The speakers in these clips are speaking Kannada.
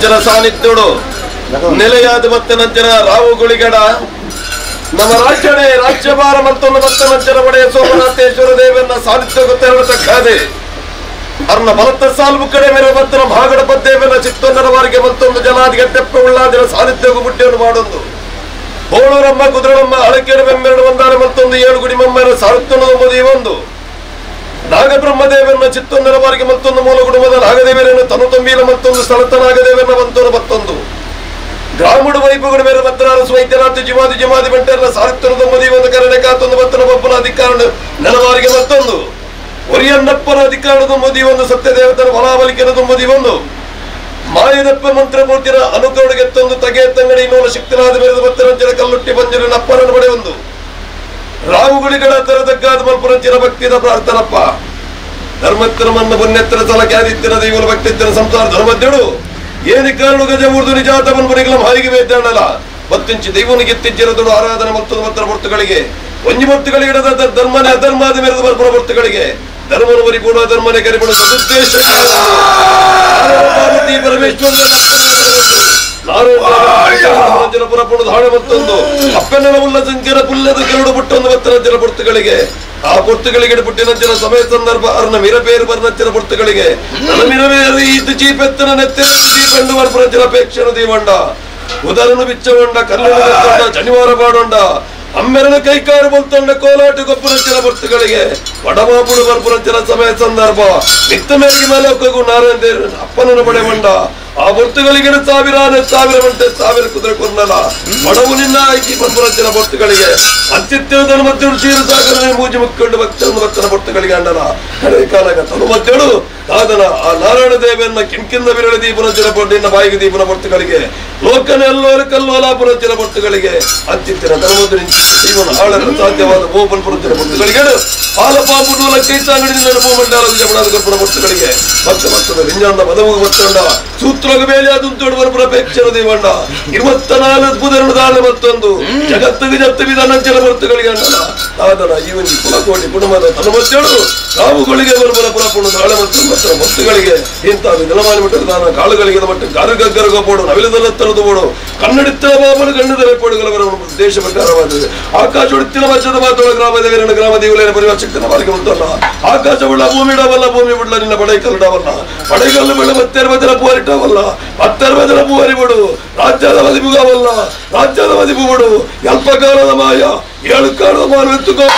ಜನ ಸಾನ್ನಿಧ್ಯೋಡು ನೆಲೆಯಾದ ಮತ್ತೆ ನಂತರ ರಾವು ಗುಳಿಗಡ ನಮ್ಮ ರಾಜ್ಯನೇ ರಾಜ್ಯಭಾರ ಮತ್ತೊಂದು ಮತ್ತೆ ನಂತರ ಒಡೆಯ ಸೋಮನಾಥೇಶ್ವರ ದೇವರನ್ನ ಸಾನ್ನಿಧ್ಯ ತೆರಳತಕ್ಕಾದೆ ಅರ್ನ ಬಲತ್ತ ಸಾಲ್ವು ಕಡೆ ಮೇರೆ ಮತ್ತನ ಭಾಗಡ ಪದ್ದೇವನ ಚಿತ್ತೊಂದರ ವಾರಿಗೆ ಮತ್ತೊಂದು ಜನಾದಿಗೆ ತೆಪ್ಪ ಉಳ್ಳಾದಿನ ಸಾನ್ನಿಧ್ಯಗೂ ಬುಟ್ಟಿಯನ್ನು ಮಾಡೊಂದು ಹೋಳೂರಮ್ಮ ಕುದುರಳಮ್ಮ ಅಳಕೆರೆ ಬೆಮ್ಮೆರಡು ಒಂದಾರೆ ಮತ್ತೊಂದು ಏಳು ಗುಡಿ ಮಮ್ಮನ ಸಾರುತ್ತೊಂದು ಮದುವೆ ಒಂದು ನಾಗಬ್ರಹ್ಮದೇವರನ್ನ ಚಿತ್ತೊಂದರ ವಾರಿಗೆ ಮತ್ತೊಂದು ಮೂಲ ಕುಟುಂಬದ ನಾಗದೇವರನ್ನು ತನು ತಂಬೀಲ ಮತ್ತೊಂದು ಸ್ಥಳತ ನಾಗದೇವರನ್ನ ಮತ್ತೊಂದು ಗ್ರಾಮುಡು ವೈಭವಗಳು ಬೇರೆ ಭದ್ರಾರ ಸ್ವೈದ್ಯನಾಥ ಜಿಮಾದಿ ಬಂಟೆಲ್ಲ ಸಾರುತ್ತೊಂದು ಮದುವೆ ಒಂದು ಕರಣೆ ಕಾತೊಂದು ಭತ್ತನ ಬಪ್ಪನ ಅಧಿಕಾರ ನೆಲವಾರಿಗೆ ಮತ್ತೊಂದು ಒರಿಯಣ್ಣಪ್ಪನ ಅಧಿಕಾರದ ಮದುವೆ ಒಂದು ಸತ್ಯದೇವತನ ಬಲಾಬಲಿಕೆನ ಮದುವೆ ಒಂದು ಮಾಯದಪ್ಪ ಮಂತ್ರಮೂರ್ತಿನ ಅನುಕರಣೆಗೆ ತಂದು ತಗೆ ತಂಗಡಿ ಇನ್ನೂಲ ಶಕ್ತಿನಾದ ಮೇರೆದ ಭತ್ತರಂಜನ ಕಲ್ಲುಟ್ಟಿ ಬಂಜರನ ಅಪ್ಪರನ ಬಡೆ ಒಂದು ರಾವುಗಳಿಗಳ ತರದಕ್ಕಾದ ಮಲ್ಪುರಂಚಿನ ಭಕ್ತಿದ ಪ್ರಾರ್ಥನಪ್ಪ ಧರ್ಮತ್ರಮನ್ನ ಪುಣ್ಯತ್ರ ಸಲಕ್ಯಾದಿತ್ಯನ ದೈವಲ ಭಕ್ತಿತ್ಯನ ಸಂಸಾರ ಧರ್ಮದ್ಯಳು ಏನಿ ಕಾರಣ ಗಜ ಊರ್ದು ನಿಜಾತ ಮನ್ಪುರಿಗಳ ಮಾಯಿಗೆ ಬೇತಾಡಲ್ಲ ಬತ್ತಿಂಚಿ ದೈವನಿಗೆ ಎತ್ತಿಚ್ಚಿರದಳು ಆರಾಧನೆ ಮತ್ತೊಂದು ಮತ್ರ ಭರ್ತುಗಳಿಗೆ ಒಂಜಿ ಭರ್ತುಗಳಿಗೆ ಧರ್ಮನೆ ಅಧರ್ಮಾದ ಮೇರೆದ ಮಲ್ಪುರ ಭರ್ತುಗಳಿಗೆ ಧರ್ಮನ ಪರಿಪೂರ್ಣ ಧರ್ಮನೆ ಕರಿಪುಣ ಸದುದ್ದೇಶ ಪಾರ್ವತಿ ಪರಮೇಶ್ವರ ಪುರಪುಣದ ಹಾಳೆ ಮತ್ತೊಂದು ಅಪ್ಪನ ಉಲ್ಲ ಸಂಖ್ಯೆನ ಪುಲ್ಲದ ಕೆರಡು ಪುಟ್ಟೊಂದು ಭತ್ತನಂಚಿನ ಪುರ್ತಗಳಿಗೆ ಆ ಪುರ್ತಗಳಿಗೆ ಪುಟ್ಟಿನಂಚಿನ ಸಮಯ ಸಂದರ್ಭ ಅರ್ನ ಮಿರಬೇರು ಬರ್ನಂಚಿನ ಪುರ್ತಗಳಿಗೆ ನನ್ನ ಮಿರಬೇರು ಇದು ಚೀಪೆತ್ತನ ನೆತ್ತಿನ ಚೀಪೆಂಡು ಮಲ್ಪುರಂಚಿನ ಅಪೇಕ್ಷಣ ದೀವಂಡ ಉದರನು ಬಿಚ್ಚವಂಡ ಕನ್ನಡ ಶನಿವಾರ ಬಾಡೊಂಡ ಅಮ್ಮೆರನ ಕೈಕಾರು ಬಂತೊಂಡ ಕೋಲಾಟ ಗೊಪ್ಪುರಂಚಿನ ಪುರ್ತಗಳಿಗೆ ವಡಮಾಪುಡು ಮಲ್ಪುರಂಚಿನ ಸಮಯ ಸಂದರ್ಭ ನಿತ್ತ ಮೇರೆಗೆ ಮೇಲೋಕಗೂ ನಾರಾಯಣ ದೇವರು ಅಪ್ಪನನ್ನು ಪಡೆವಂಡ ಆ ಭರ್ತುಗಳಿಗೆ ಸಾವಿರ ಗಂಟೆ ಸಾವಿರ ಕುದುರೆ ಕೊಂದಲ ಮಡವು ನಿನ್ನ ಆಯ್ಕೆ ಮಲ್ಪುರಂಚಿನ ಭರ್ತುಗಳಿಗೆ ಅತ್ಯುತ್ತಮ ಮತ್ತೆ ಕ್ಷೀರ ಸಾಗರ ಮೂಜಿ ಮುಕ್ಕೊಂಡು ಭಕ್ತನ ಭರ್ತುಗಳಿಗೆ ಅಂಡನ ಹಳೆ ಕಾಲಗ ತನು ಮತ್ತೇಳು ಸಾಧನ ಆ ನಾರಾಯಣ ದೇವರನ್ನ ಕಿಂಕಿಂದ ಬಿರಳ ದೀಪನಂಚಿನ ನಿನ್ನ ಬಾಯಿಗೆ ದೀಪನ ಭರ್ತುಗಳಿಗೆ ಲೋಕನ ಎಲ್ಲೋರ ಕಲ್ಲೋಲಾಪುರಂಚಿನ ಭರ್ತುಗಳಿಗೆ ಅತ್ಯುತ್ತಿನ ತನುಮದ್ದು ಜೀವನ ಆಳಲು ಸಾಧ್ಯವಾದ ಗೋಪಲ್ಪುರಂಚಿನ ಭರ್ತುಗಳಿಗೆ ಹಾಲಪಾಪು ನೂಲ ಕೈಸಾಂಗಡಿನಿಂದ ಭೂಮಂಡಲ ವಿಜಯಪುರದ ಗರ್ಭಣ ಭರ್ತುಗಳಿಗೆ ಭಕ್ತದ ವಿಂಜಾಂಡ ಮದವು ಭತ್ತಂಡ ಸೂತ್ರಗ ಮೇಲೆ ಅದುಂತೋಡು ಬರ್ಪುರ ಅಪೇಕ್ಷರ ದೇವಣ್ಣ 24 ಅದ್ಭುತರನ್ನು ದಾಳ ಮತ್ತೊಂದು ಜಗತ್ತಿಗೆ ಜತ್ತು ವಿಧಾನಂಚಲ ಭರ್ತುಗಳಿಗೆ ಅಂಡಲ ಸಾಧನ ಇವನಿ ಕುಲಕೋಟಿ ಕುಟುಂಬದ ತನುಮತ್ತೇಳು ರಾವುಗಳಿಗೆ ಬರ್ಬರ ಪುರಪುಣ ದಾಳ ಮತ್ತು ಭಕ್ತುಗಳಿಗೆ ಇಂಥ ನಿಲಮಾಲಿ ಮಟ್ಟದ ದಾನ ಕಾಳುಗಳಿಗೆ ಮಟ್ಟ ಗಾರುಗಗ್ಗರಗ ಬೋಡು ನವಿಲದಲ್ಲ ತರದು ಬೋಡು ಕನ್ನಡಿತ್ತ ಬಾಬಲು ಗಣ್ಣದರೆ ಪೋಡುಗಳ ದೇಶ ಪ್ರಕಾರವಾಗಿದೆ ಆಕಾಶ ಹೊಡಿತ್ತಿನ ಮಚ್ಚದ ಮಾತೋಳ ಗ್ರಾಮದೇವರನ್ನ ಗ್ರಾಮ ದೇವಲೇನ ಪರಿವಾರ ಶಕ್ತಿನ ಮಾರ್ಗ ಉಂಟಲ್ಲ ಆಕಾಶವುಳ್ಳ ಭೂಮಿ ಇಡವಲ್ಲ ಭೂಮಿ ಬಿಡ್ಲ ನಿನ್ನ ಪಡೆಕಲ್ಲಿಡವಲ್ಲ ಪಡೆಗಲ್ಲು ಬೆಳೆ ಮತ್ತೆರಬದರ ಪೂರಿಟ್ಟವಲ್ಲ ಮತ್ತೆರಬದರ ಪೂರಿ ಬಿಡು ರಾಜ್ಯದ ಮದಿಬುಗವಲ್ಲ ರಾಜ್ಯದ ಮದಿಬು ಬಿಡು ಅಲ್ಪ ಕಾಲದ ಮಾಯ 7 ಕಾಲದ ಮಾನವೆತ್ತುಕೋ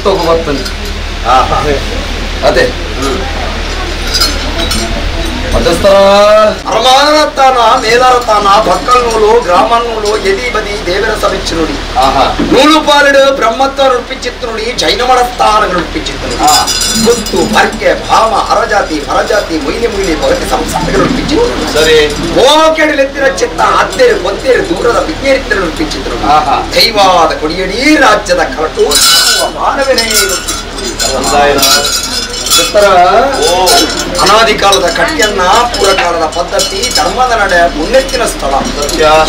ತಗೋ ಬರ್ತದೆ ಅದೇ ಅರಮಾನತಾನ ಮೇಲಾರತಾನ ಭಕ್ಕಲ್ ನೂಲು ಗ್ರಾಮ ನೂಲು ಎದಿ ಬದಿ ದೇವರ ಸಮಿಚ್ಚು ನುಡಿ ನೂಲು ಪಾಲಡು ಬ್ರಹ್ಮತ್ವ ರೂಪಿಚಿತ್ತು ನುಡಿ ಜೈನ ಮಡಸ್ಥಾನಗಳು ರೂಪಿಚಿತ್ತು ಗುತ್ತು ಬರ್ಕೆ ಭಾಮ ಅರಜಾತಿ ಪರಜಾತಿ ಮುಯ್ಲಿ ಮುಯ್ಲಿ ಭಗತಿ ಸಂಸ್ಥೆಗಳು ರೂಪಿಚಿತ್ತು ಸರಿ ಹೋಕೆಡೆಲೆತ್ತಿನ ಚಿತ್ತ ಅತ್ತೇರು ಗೊತ್ತೇರು ದೂರದ ವಿಜ್ಞಾನಿತರು ರೂಪಿಚಿತ್ತು ದೈವಾದ ಕೊಡಿಯಡಿ ರಾಜ್ಯದ ಕರಟು ಮಾನವನೇ ಅನಾದಿ ಕಾಲದ ಕಟ್ಟಿಯನ್ನ ಪೂರ್ವಕಾಲದ ಪದ್ಧತಿ ಧರ್ಮದ ನಡೆ ಮುನ್ನೆತ್ತಿನ ಸ್ಥಳ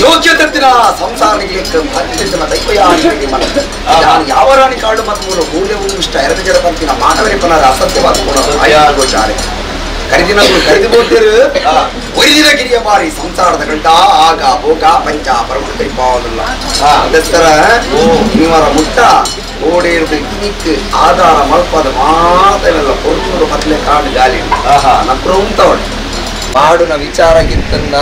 ಯೋಗ್ಯತೆತ್ತಿನ ಸಂಸಾರಗಳಿಗೆ ಭಾರತೀಯ ದೈವಯಾನಿಗಳಿಗೆ ನಾನು ಯಾವ ರಾಣಿ ಕಾಡು ಮತ್ತು ಮೂಲ್ಯವು ಇಷ್ಟ ಎರಡು ಜನ ಪಂತಿನ ಮಾನವರಿ ಪುನರ ಅಸತ್ಯವಾದ ಗೋಚಾರೆ ಕರಿದಿನಗಳು ಕರೆದು ಬೋಡ್ತಿರು ಒರಿದಿನ ಗಿರಿಯ ಬಾರಿ ಸಂಸಾರದ ಗಂಟ ಆಗ ಭೋಗ ಪಂಚ ಪರಮಲ್ಲ ಅದಸ್ತರ ಇವರ ಮುಟ್ಟ ಓಡೇರು ಕಿನಿಕ್ ಆಧಾರ ಮಲ್ಪದ ಮಾತೆಲ್ಲ ಕೊಡ್ಕೊಂಡು ಬದಲೆ ಕಾಡು ಗಾಲಿ ನಪ್ರ ಉಂಟವಳು ಬಾಡುನ ವಿಚಾರ ಗಿತ್ತನ್ನ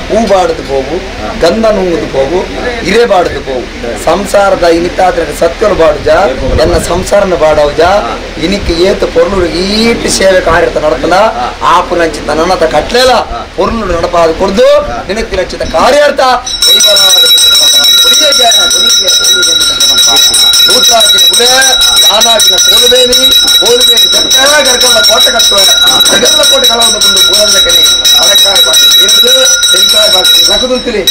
ಹೂ ಬಾಡದು ಹೋಗು ಗಂಧ ನುಂಗುದು ಹೋಗು ಹಿರೇ ಬಾಡದು ಹೋಗು ಸಂಸಾರದ ಇನಿತಾದ್ರೆ ಸತ್ಯಲು ಬಾಡುಜ ಎನ್ನ ಸಂಸಾರನ ಬಾಡವುಜ ಇನಿಕ್ ಏತು ಪೊರ್ಲು ಈಟ್ ಸೇವೆ ಕಾರ್ಯತ ನಡತನ ಆಪು ನಂಚಿತ ನನ್ನತ ಕಟ್ಲೇಲ ಪೊರ್ಲು ನಡಪಾದ ಕೊಡ್ದು ನಿನಕ್ಕೆ ನಂಚಿತ ಕಾರ್ಯಾರ್ಥ ನೂತಾಕಿನ ಗುಳೆ ಯಾನಾಕಿನ ಕೋಲುಬೇನಿ ಕೋಲುಬೇನಿ ಗರ್ಗಲ್ಲ ಕೋಟೆ ಕಟ್ಟುವ ಗರ್ಗಲ್ಲ ಕೋಟೆ ಕಲಾವದ ಮುಂದೆ ಬೂರನ್ನ ಕನಿ ಮರಕಾಯಿ ಬಾಕಿ ಇರುದು ತೆಂಕಾಯಿ ಬಾಕಿ ನಕದುಂತಿಲಿ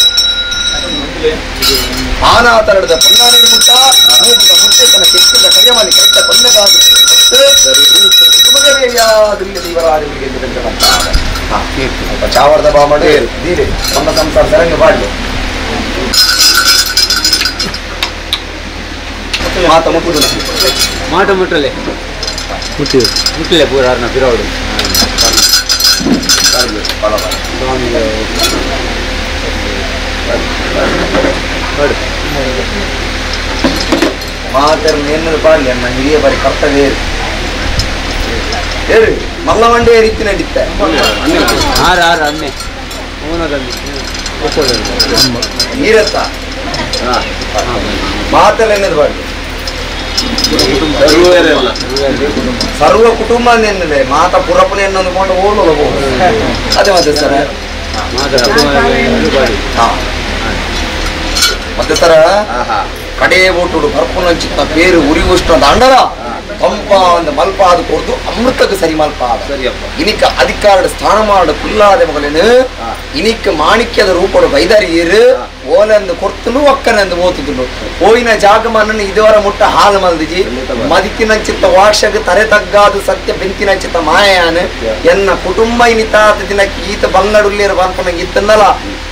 ಆನಾತರದ ಪೊನ್ನಾಡಿ ಮುಟ್ಟ ಮೂಗಿದ ಮುಟ್ಟೆ ತನ್ನ ಕೆತ್ತದ ಕರಿಯಮಲಿ ಕೈತ ಕೊಂದಗಾದು ಕುಟುಂಬದಲ್ಲಿ ದೀವರಾಜರಿಗೆ ಚಾವರದ ಬಾ ಮಾಡಿ ದೀರೆ ನಮ್ಮ ಸಂಸಾರ ಸರಂಗ ಬಾಡ್ಲಿ ಮಾತ ಮುಟ್ಟುದು ಮಾಟ ಮುಟ್ಟಲೆ ಮುಟ್ಟಲೆ ಪೂರಾರ್ನ ಬಿರೋಡು ಮಾತರ ಏನಾದ್ರು ಪಾಡ್ಲಿ ಅನ್ನ ಹಿರಿಯ ಬಾರಿ ಕರ್ತವ್ಯ ಹೇಳಿ ಮಲ್ಲ ಮಂಡೆ ರೀತಿ ನಡೀತೆ ಅನ್ನೆ ನೀರತ್ತ ಮಾತಲ್ಲ ಏನಾದ್ರು ಪಾಡ್ಲಿ ಸರ್ವ ಕುಟುಂಬ ಎನ್ನದೆ ಮಾತ ಪುರಪುಲಿ ಅನ್ನೊಂದುಕೊಂಡು ಓಡೋದು ಅದೇ ಮತ್ತೆ ಸರ ಮತ್ತೆ ಸರ ಕಡೆ ಓಟುಡು ಕರ್ಪುನಂಚಿತ್ತ ಬೇರು ಉರಿಗುಷ್ಟ ದಾಂಡರ ಪಂಪ ಒಂದು ಮಲ್ಪ ಅದು ಕೊಡ್ದು ಅಮೃತಕ್ಕೆ ಸರಿ ಮಲ್ಪ ಇನಿಕ ಅಧಿಕಾರ ಸ್ಥಾನ ಮಾಡ ಕುಲ್ಲಾದ ಮಗಲೇನು ಇನಿಕ್ ಮಾಣಿಕ್ಯದ ರೂಪಡು ಬೈದರಿಯರು ಓಲೆಂದು ಕೊರ್ತನು ಒಕ್ಕನೆಂದು ಓತುದು ಹೋಯಿನ ಜಾಗಮನ್ನ ಇದುವರ ಮುಟ್ಟ ಹಾಲು ಮಲ್ದಿಜಿ ಮದಿಕಿನಂಚಿತ್ತ ವಾರ್ಷಗ ತರೆ ತಗ್ಗಾದು ಸತ್ಯ ಬೆಂಕಿನಂಚಿತ್ತ ಮಾಯಾನು ಎನ್ನ ಕುಟುಂಬ ಇನಿತಾದ ದಿನಕ್ಕೆ ಈತ ಬಂಗಡುಲ್ಲಿರ ಬಂಪನ ಇತ್ತನ್ನಲ್ಲ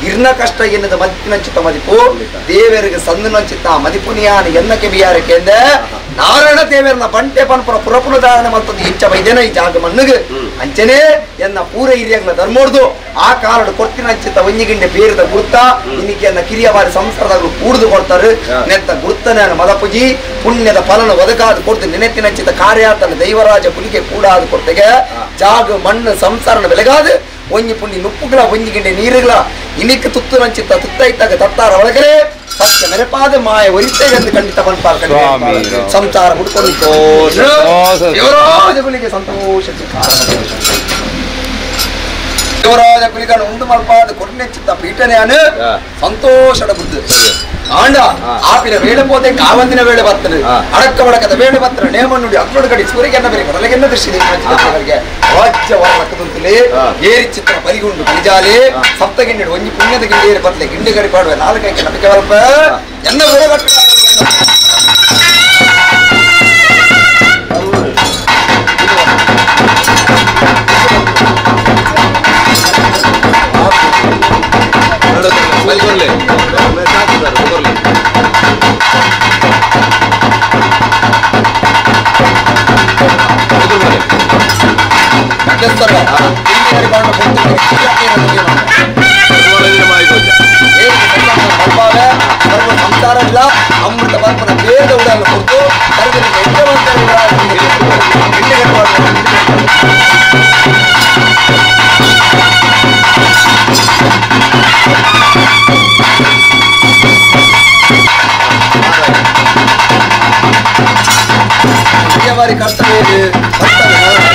ಇರ್ನ ಕಷ್ಟ ಎನ್ನದ ಮದಿಕಿನಂಚಿತ್ತ ಮದಿಪು ದೇವರಿಗೆ ಸಂದುನಂಚಿತ್ತ ಮದಿಪುನಿಯಾನ ಎನ್ನಕ್ಕೆ ಬಿಯಾರಕ್ಕೆ ಎಂದೆ ನಾರಾಯಣ ದೇವರನ್ನ ಬಂಟೆ ಪನ್ಪುರ ಪುರಪುರ ಧಾರಣ ಮತ್ತೊಂದು ಹೆಚ್ಚ ವೈದ್ಯನ ಈ ಜಾಗ ಮಣ್ಣಗೆ ಅಂಚನೆ ಎನ್ನ ಪೂರ ಹಿರಿಯಂಗ್ಲ ಧರ್ಮೋಡ್ದು ಆ ಕಾರಣ ಕೊರ್ತಿನ ಹಂಚಿತ್ತ ಒಂಜಿಗಿಂಡೆ ಬೇರದ ಗುರುತ ಇನ್ನಿಕೆ ಕಿರಿಯ ಬಾರಿ ಸಂಸ್ಕಾರದಾಗಲು ಕೂಡುದು ಕೊಡ್ತಾರೆ ನೆತ್ತ ಗುರುತನ ಮದಪುಜಿ ಪುಣ್ಯದ ಫಲನ ಒದಗಾದು ಕೊಡ್ತು ನೆನೆತ್ತಿನಂಚಿತ ಕಾರ್ಯಾತನ ದೈವರಾಜ ಪುಲಿಗೆ ಕೂಡಾದು ಕೊಡ್ತೆಗೆ ಜಾಗ ಮಣ್ಣು ಸಂಸಾರನ ಬೆಲೆಗಾದು ಒಂಜಿ ಪುಣ್ಯ ನುಪ್ಪುಗಳ ಒಂಜಿಗಿಂಡೆ ನೀರುಗಳ ಇನಿಕ್ ತುತ್ತು ನಂಚಿತ್ತ ತುತ್ತೈತಾಗ ತತ್ತಾರ ಒಳಗರೆ ಸತ್ಯ ಮೆರೆಪಾದ ಮಾಯ ಒರಿತೆಗೆಂದು ಖಂಡಿತ ಬಂಪಾರ ಸಂಸಾರ ಮುಟ್ಕೊಂಡು ದೇವರಾಜ ಕುಲಿಗೆ ಸಂತೋಷ ದೇವರಾಜ ಕುಲಿಗನ ಉಂಡು ಮಲ್ಪಾದ ಕೊರ್ನೆಚ್ಚಿತ್ತ ಪೀಠನೆಯಾನು ಸಂತೋಷದ ಬುದ್ಧಿ ಆಂಡ ಆಪಿನ ವೇಳೆ ಪೋತೆ ಕಾವಂದಿನ ವೇಳೆ ಬರ್ತದೆ ಅಡಕ್ಕ ಬಡಕದ ವೇಳೆ ಬರ್ತಾರೆ ನೇಮ ನುಡಿ ಅಕ್ಲೋಡ್ ಕಡಿ ಸೂರ್ಯಗೆನ್ನ ಬೇರೆ ಮೊದಲಿಗೆನ್ನ ದೃಷ್ಟಿ ರಾಜ್ಯವಾಗುತ್ತಲೇ ಏರಿ ಚಿತ್ರ ಬರಿಗುಂಡು ಬಿಜಾಲೆ ಸಪ್ತಗಿಂಡಿ ಒಂಜಿ ಪುಣ್ಯದ ಗಿಂಡಿ ಬರ್ತಲೆ ಗಿಂಡಿ ಗಡಿ ಪಾಡುವ ನಾಲ್ಕೈಕೆ ನಮಗೆ ಬರಪ್ಪ ಎನ್ನ ಹೊರಗಟ್ಟ ಸಂಸಾರ ಇಲ್ಲ ಅಮೃತ ಬರ್ಪನ ಬೇಗ ಉಡಲ್ಲ ಕೊಟ್ಟು ಬಾರಿ ಕರ್ತವ್ಯ